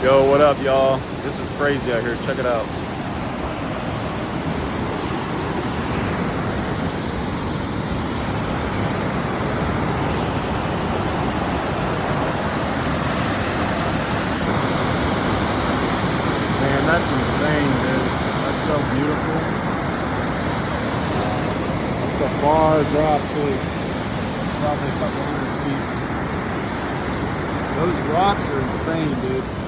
Yo, what up, y'all? This is crazy out here. Check it out. Man, that's insane, dude. That's so beautiful. It's a far drop, too. Probably a couple hundred feet. Those rocks are insane, dude.